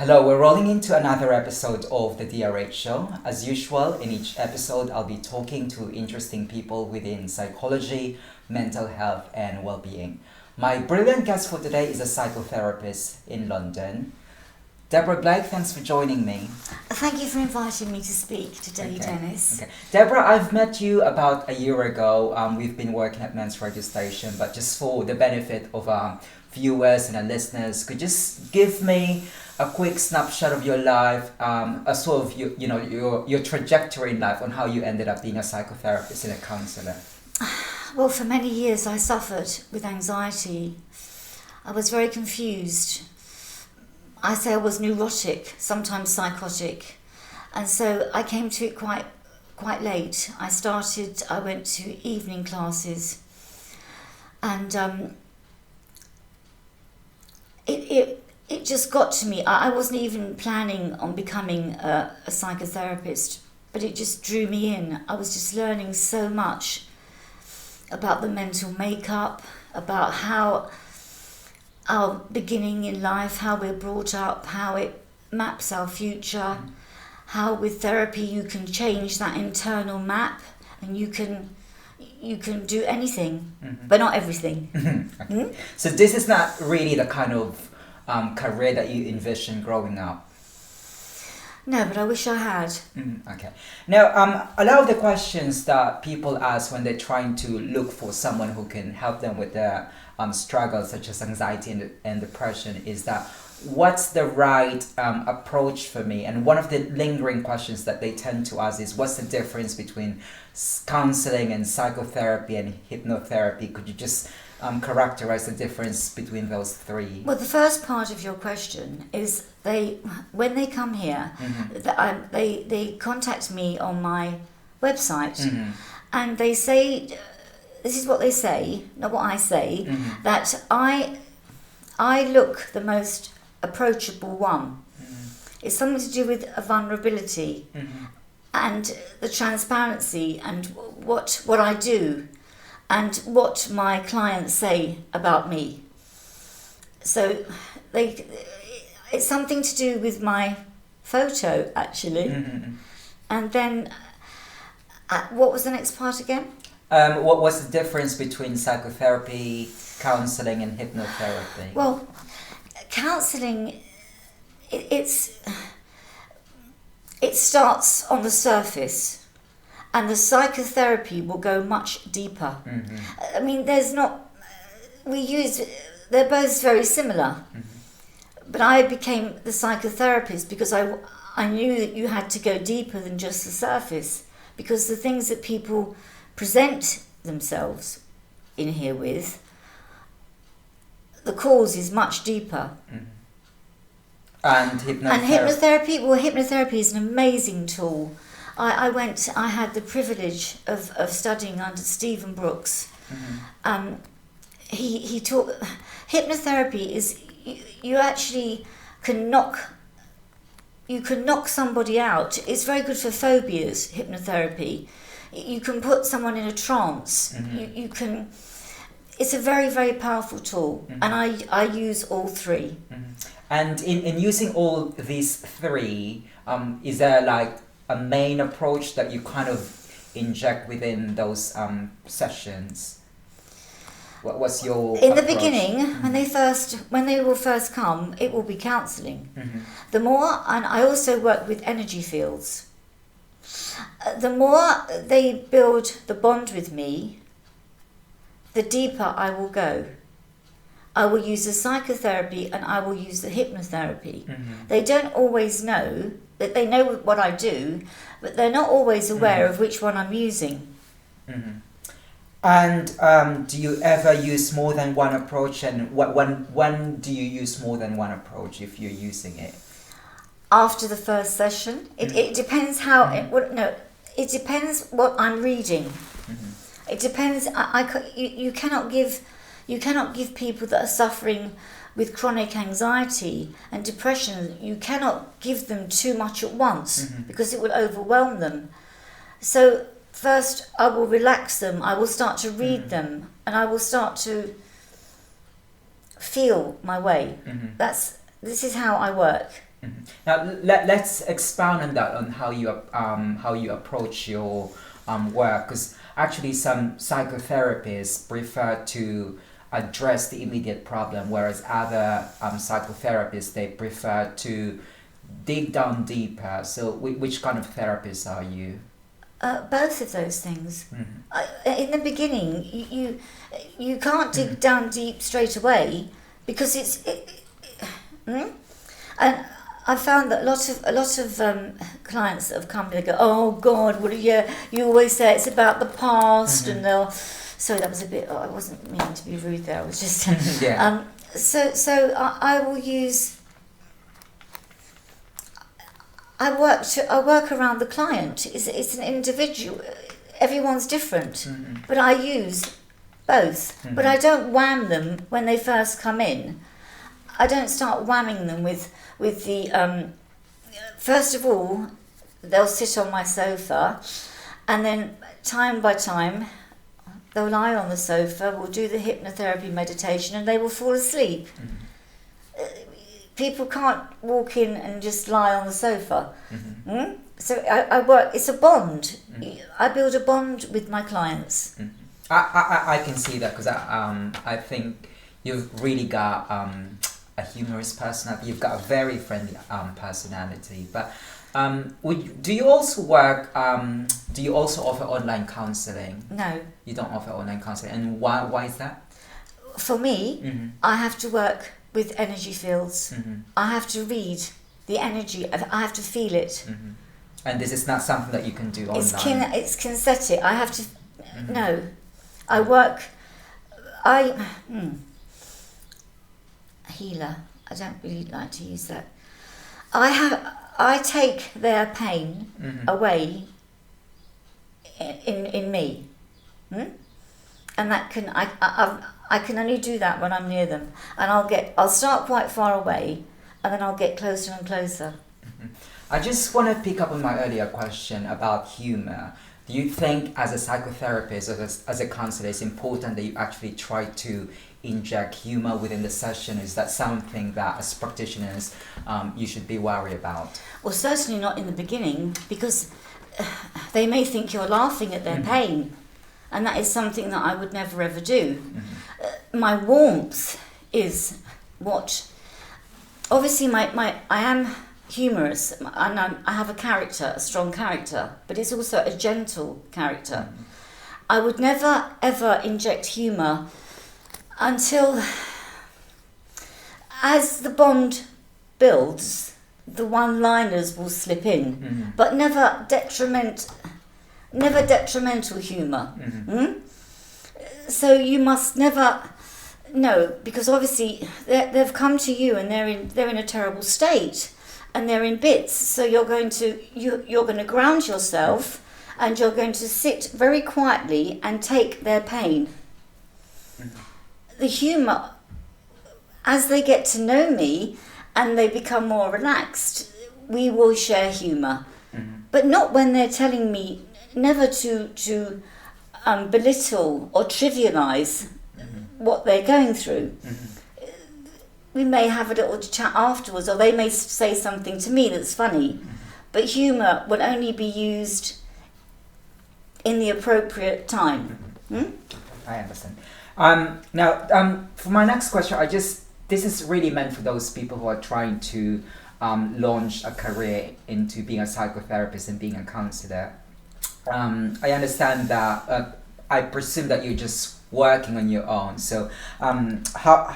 Hello, we're rolling into another episode of the DRH show. As usual, in each episode, I'll be talking to interesting people within psychology, mental health, and well-being. My brilliant guest for today is a psychotherapist in London. Debra Blake, thanks for joining me. Thank you for inviting me to speak today, Dennis. Okay. Deborah, I've met you about a year ago. We've been working at Men's Registration, but just for the benefit of viewers and our listeners, could you just give me a quick snapshot of your life, a sort of your trajectory in life on how you ended up being a psychotherapist and a counsellor? Well, for many years I suffered with anxiety. I was very confused. I say I was neurotic, sometimes psychotic, and so I came to it quite late. I went to evening classes, and it just got to me. I wasn't even planning on becoming a psychotherapist, but it just drew me in. I was just learning so much about the mental makeup, about how our beginning in life, how we're brought up, how it maps our future, how with therapy you can change that internal map and you can do anything, but not everything. Okay. So this is not really the kind of career that you envisioned growing up? No, but I wish I had. Okay. Now, a lot of the questions that people ask when they're trying to look for someone who can help them with their struggles such as anxiety and depression is that what's the right approach for me? And one of the lingering questions that they tend to ask is what's the difference between counseling and psychotherapy and hypnotherapy? Could you just characterize the difference between those three? Well, the first part of your question is when they come here, they contact me on my website, and they say, this is what they say, not what I say, that I look the most approachable one. It's something to do with a vulnerability and the transparency and what I do and what my clients say about me. So it's something to do with my photo, actually. And then, what was the next part again? What was the difference between psychotherapy, counselling and hypnotherapy? Well, counselling, it starts on the surface, and the psychotherapy will go much deeper. I mean, they're both very similar, but I became the psychotherapist because I knew that you had to go deeper than just the surface, because the things that people present themselves in here with, the cause is much deeper. And hypnotherapy? Hypnotherapy is an amazing tool. I had the privilege of studying under Stephen Brooks. He taught hypnotherapy is you actually can knock somebody out. It's very good for phobias, hypnotherapy. You can put someone in a trance. You can. It's a very, very powerful tool, and I use all three. And in using all these three, is there like a main approach that you kind of inject within those sessions? What was your in approach? The beginning, when they will first come, it will be counselling. The more, and I also work with energy fields. The more they build the bond with me, the deeper I will go. I will use the psychotherapy and I will use the hypnotherapy. They don't always know that they know what I do, but they're not always aware of which one I'm using. And do you ever use more than one approach? And when do you use more than one approach if you're using it? After the first session, it depends how. It depends what I'm reading. It depends. You cannot give people that are suffering with chronic anxiety and depression. You cannot give them too much at once because it will overwhelm them. So first, I will relax them. I will start to read them, and I will start to feel my way. This is how I work. Now let's expound on that, on how you approach your work, because actually some psychotherapists prefer to address the immediate problem, whereas other psychotherapists, they prefer to dig down deeper. So which kind of therapist are you? Both of those things. In the beginning, you can't dig down deep straight away, because and I found that a lot of clients that have come, they go, "Oh God, what are you always say it's about the past," and they'll. Sorry, that was a bit. I wasn't meaning to be rude there. I was just. Yeah. So I will use. I work around the client. It's an individual. Everyone's different, but I use both. But I don't wham them when they first come in. I don't start whamming them with the. First of all, they'll sit on my sofa, and then time by time, they'll lie on the sofa. We'll do the hypnotherapy meditation, and they will fall asleep. People can't walk in and just lie on the sofa. So I work, it's a bond. I build a bond with my clients. I can see that, because I think you've really got a humorous personality. You've got a very friendly personality. But do you also work, do you also offer online counselling? No. You don't offer online counselling. And why is that? For me, I have to work with energy fields. I have to read the energy. I have to feel it. And this is not something that you can do online. It's kinesthetic. I have to. No, I work. Healer. I don't really like to use that. I take their pain away in me, and that can I can only do that when I'm near them, and I'll start quite far away, and then I'll get closer and closer. I just want to pick up on my earlier question about humor. Do you think, as a psychotherapist or as a counselor, it's important that you actually try to inject humor within the session? Is that something that, as practitioners, you should be worried about? Well, certainly not in the beginning, because they may think you're laughing at their pain, and that is something that I would never ever do. My warmth is what. Obviously, I am humorous, and I have a character, a strong character, but it's also a gentle character. I would never ever inject humour until, as the bond builds, the one-liners will slip in, but never detrimental humour. So you must never. No, because obviously they've come to you and they're in a terrible state, and they're in bits. So you're going to ground yourself, and you're going to sit very quietly and take their pain. The humour, as they get to know me and they become more relaxed, we will share humour, but not when they're telling me never to belittle or trivialise what they're going through. We may have a little chat afterwards, or they may say something to me that's funny, but humour will only be used in the appropriate time. I understand. Now, for my next question, this is really meant for those people who are trying to launch a career into being a psychotherapist and being a counsellor. I understand that. I presume that you're just working on your own. So,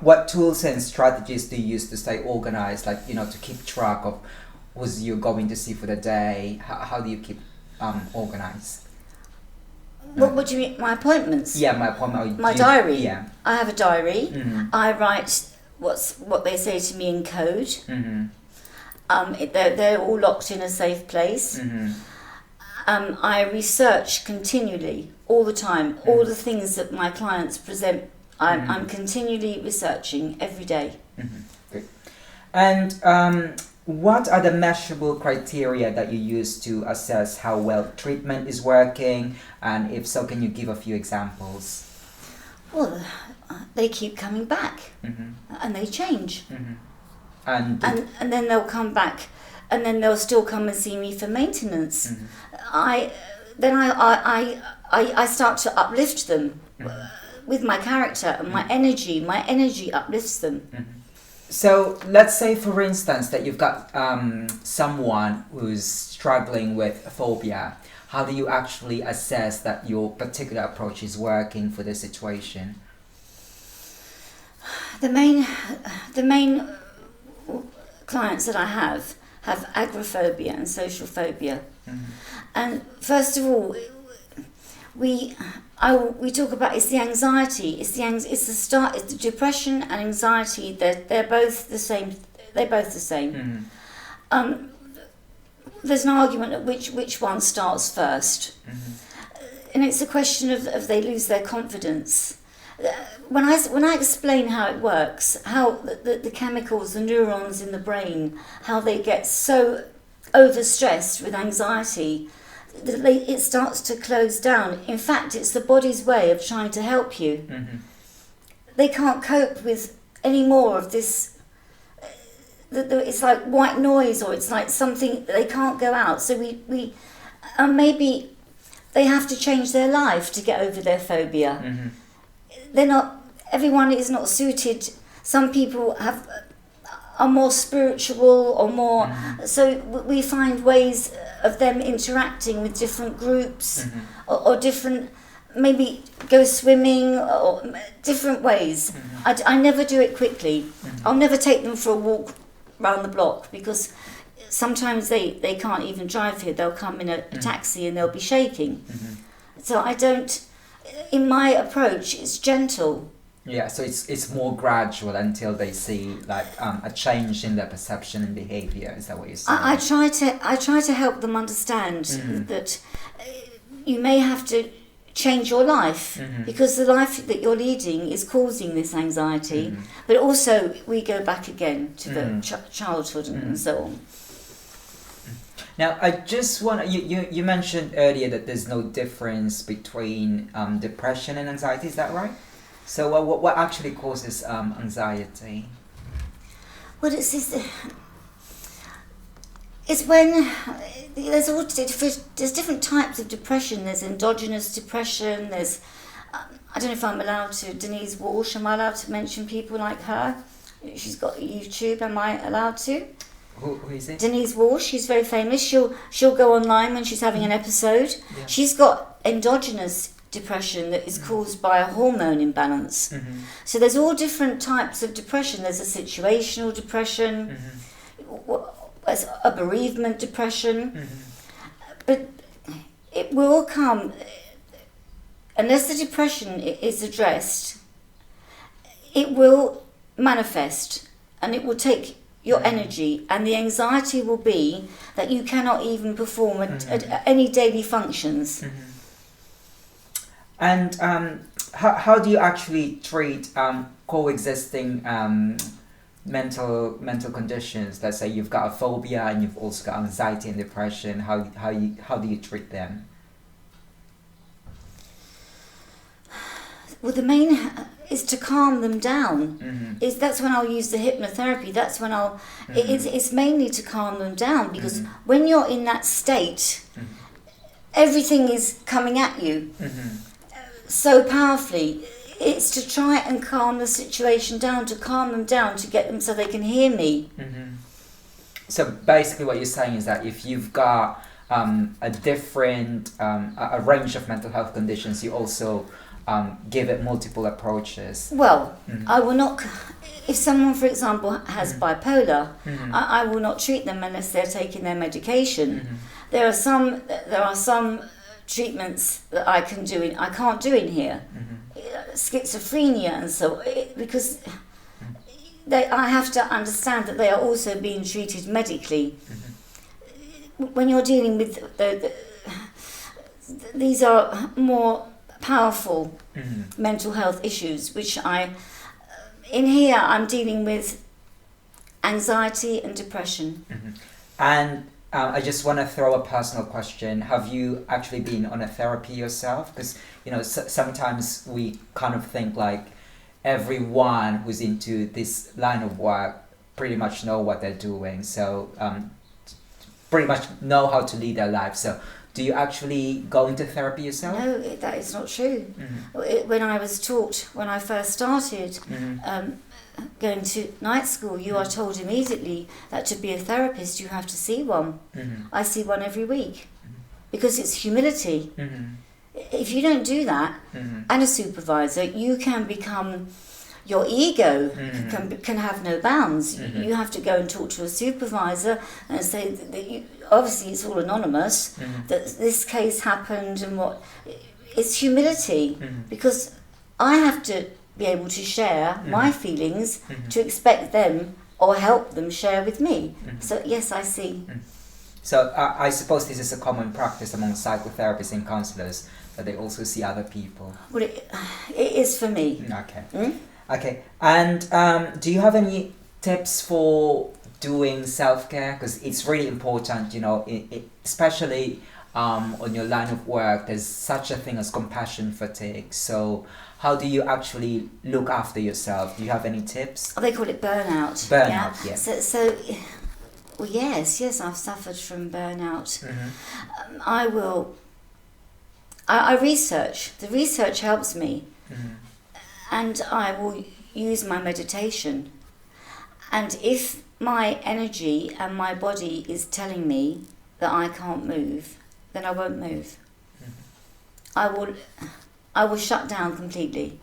what tools and strategies do you use to stay organized? Like, to keep track of who's you're going to see for the day. How do you keep organized? What do you mean? My appointments? Yeah, my appointment. My diary. Yeah. I have a diary. I write what they say to me in code. They're all locked in a safe place. I research continually, all the time, all the things that my clients present. I'm continually researching every day. Good. And what are the measurable criteria that you use to assess how well treatment is working? And if so, can you give a few examples? Well, they keep coming back, and they change. And then they'll come back, and then they'll still come and see me for maintenance. I start to uplift them with my character and my energy. My energy uplifts them. So let's say, for instance, that you've got someone who's struggling with phobia. How do you actually assess that your particular approach is working for the situation? The main clients that I have agoraphobia and social phobia. And first of all, we talk about it's the anxiety, it's the depression and anxiety. They're both the same. They're both the same. There's an argument at which one starts first, and it's a question of they lose their confidence. When I explain how it works, how the chemicals, the neurons in the brain, how they get so overstressed with anxiety, it starts to close down. In fact, it's the body's way of trying to help you. They can't cope with any more of this. It's like white noise, or it's like something, they can't go out. So we maybe they have to change their life to get over their phobia. Everyone is not suited. Some people are more spiritual or more, so we find ways of them interacting with different groups, or different, maybe go swimming, or different ways. I never do it quickly. I'll never take them for a walk round the block, because sometimes they can't even drive here. They'll come in a taxi and they'll be shaking. So I don't, in my approach, it's gentle. Yeah, so it's more gradual until they see like a change in their perception and behavior. Is that what you're saying? I try to help them understand that you may have to change your life, because the life that you're leading is causing this anxiety. But also we go back again to the childhood and so on. Now, I just want you mentioned earlier that there's no difference between depression and anxiety. Is that right? So what actually causes anxiety? Well, it's when there's different types of depression. There's endogenous depression. There's I don't know if I'm allowed to. Denise Walsh. Am I allowed to mention people like her? She's got YouTube. Am I allowed to? Who is it? Denise Walsh. She's very famous. She'll go online when she's having an episode. Yeah. She's got endogenous depression that is caused by a hormone imbalance. So there's all different types of depression. There's a situational depression, there's a bereavement depression, but it will come, unless the depression is addressed, it will manifest, and it will take your energy, and the anxiety will be that you cannot even perform at any daily functions. And how do you actually treat coexisting mental conditions? Let's say you've got a phobia and you've also got anxiety and depression. How do you treat them? Well, the main is to calm them down. That's when I'll use the hypnotherapy. That's when I'll. It's mainly to calm them down, because when you're in that state, everything is coming at you. So powerfully. It's to try and calm the situation down, to calm them down, to get them so they can hear me. So basically what you're saying is that if you've got a different, a range of mental health conditions, you also give it multiple approaches. Well, I will not, if someone, for example, has bipolar, I will not treat them unless they're taking their medication. There are some treatments that I can't do in here. Schizophrenia and so, because I have to understand that they are also being treated medically. When you're dealing with these are more powerful mental health issues, which in here I'm dealing with anxiety and depression. And I just want to throw a personal question. Have you actually been on a therapy yourself? Because, sometimes we kind of think like everyone who's into this line of work pretty much know what they're doing, so pretty much know how to lead their life. So do you actually go into therapy yourself? No, that is not true. When I was taught, when I first started going to night school, you are told immediately that to be a therapist you have to see one. I see one every week because it's humility. If you don't do that, and a supervisor, you can become, your ego can have no bounds. You have to go and talk to a supervisor and say that you, obviously it's all anonymous, that this case happened and what. It's humility, because I have to be able to share my feelings to expect them or help them share with me. So yes, I see. So I suppose this is a common practice among psychotherapists and counsellors, that they also see other people. Well, it is for me. Okay. Okay. And do you have any tips for doing self-care? Because it's really important, you know, especially on your line of work, there's such a thing as compassion fatigue. So how do you actually look after yourself? Do you have any tips? They call it burnout. Burnout, yeah. So well, yes, I've suffered from burnout. I research. The research helps me. And I will use my meditation. And if my energy and my body is telling me that I can't move, then I won't move. I will shut down completely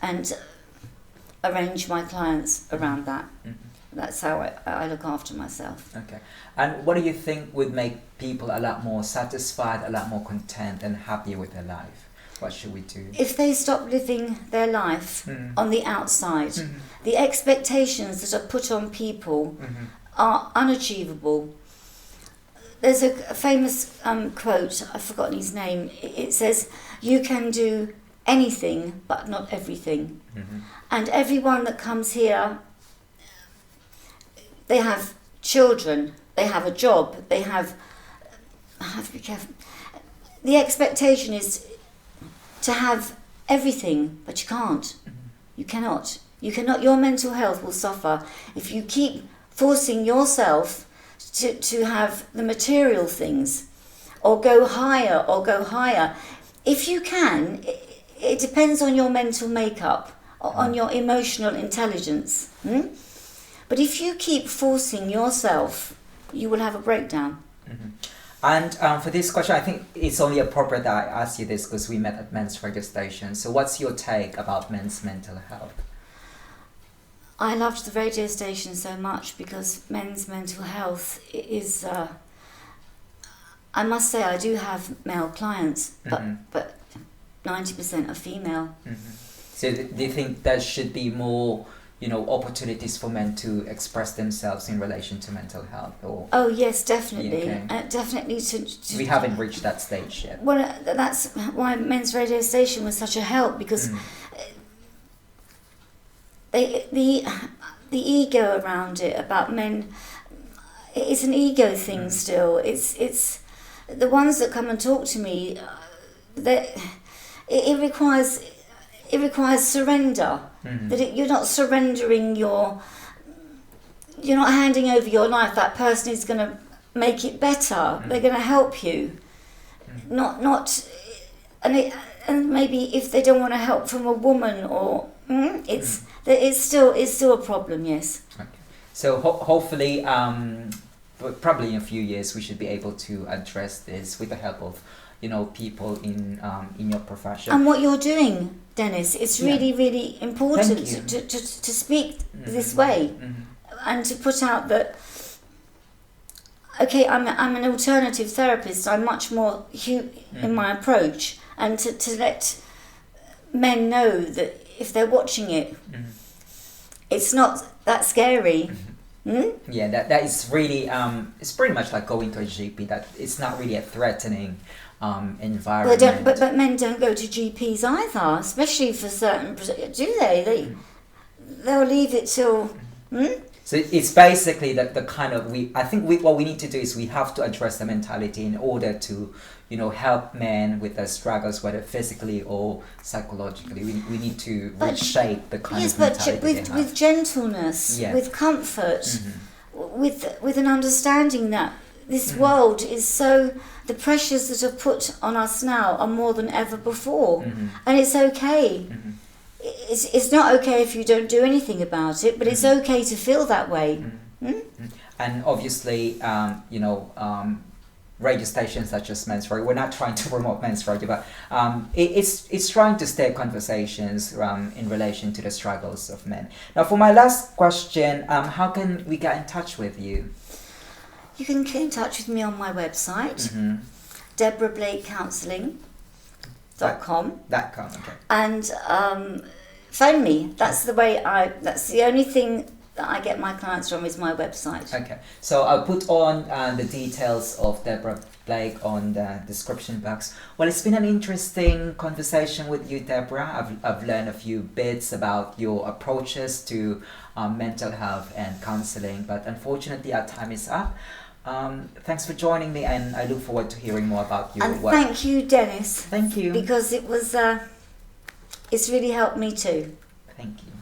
and arrange my clients around that. That's how I look after myself. Okay. And what do you think would make people a lot more satisfied, a lot more content and happy with their life? What should we do? If they stop living their life on the outside, the expectations that are put on people are unachievable. There's a famous quote, I've forgotten his name. It says, "You can do anything, but not everything." And everyone that comes here, they have children, they have a job, they have... I have to be careful. The expectation is to have everything, but you can't. You cannot. Your mental health will suffer if you keep forcing yourself to have the material things, or go higher. If you can, it depends on your mental makeup, on your emotional intelligence. But if you keep forcing yourself, you will have a breakdown. And for this question, I think it's only appropriate that I ask you this because we met at men's radio station. So what's your take about men's mental health? I loved the radio station so much because men's mental health is... I must say I do have male clients, but 90% are female. So do you think there should be more, you know, opportunities for men to express themselves in relation to mental health? Or oh yes, definitely. Okay. Definitely to we haven't reached that stage yet. Well, that's why men's radio station was such a help, because the ego around it about men, it's an ego thing still. It's the ones that come and talk to me, that it requires surrender. That you're not surrendering you're not handing over your life. That person is going to make it better. They're going to help you. And maybe if they don't want to help from a woman, or it's still a problem. Yes. Okay. So hopefully, but probably in a few years, we should be able to address this with the help of, you know, people in your profession. And what you're doing, Dennis, it's really, really important to speak this way, and to put out that, okay, I'm an alternative therapist. I'm much more in my approach, and to let men know that if they're watching it, it's not that scary. Yeah, that is really it's pretty much like going to a GP. That it's not really a threatening environment. Well, but men don't go to GPs either, especially for certain. Do they? They'll leave it till. So it's basically the kind of what we need to do is we have to address the mentality in order to, you know, help men with their struggles, whether physically or psychologically. We need to reshape the kind of mentality they have. With gentleness, with comfort, with an understanding that this world is so, the pressures that are put on us now are more than ever before, and it's okay. It's not okay if you don't do anything about it, but it's okay to feel that way. And obviously, you know, radio stations such as Men's Radio, we're not trying to promote Men's Radio, but it's trying to stir conversations in relation to the struggles of men. Now, for my last question, how can we get in touch with you? You can get in touch with me on my website, Debra Blake Counselling.com. Okay. And phone me. That's the only thing that I get my clients from is my website. Okay. So I'll put on the details of Debra Blake on the description box. Well, it's been an interesting conversation with you, Deborah. I've learned a few bits about your approaches to mental health and counselling, but unfortunately our time is up. Thanks for joining me, and I look forward to hearing more about your work. Thank you, Dennis. Thank you. Because it's really helped me too. Thank you.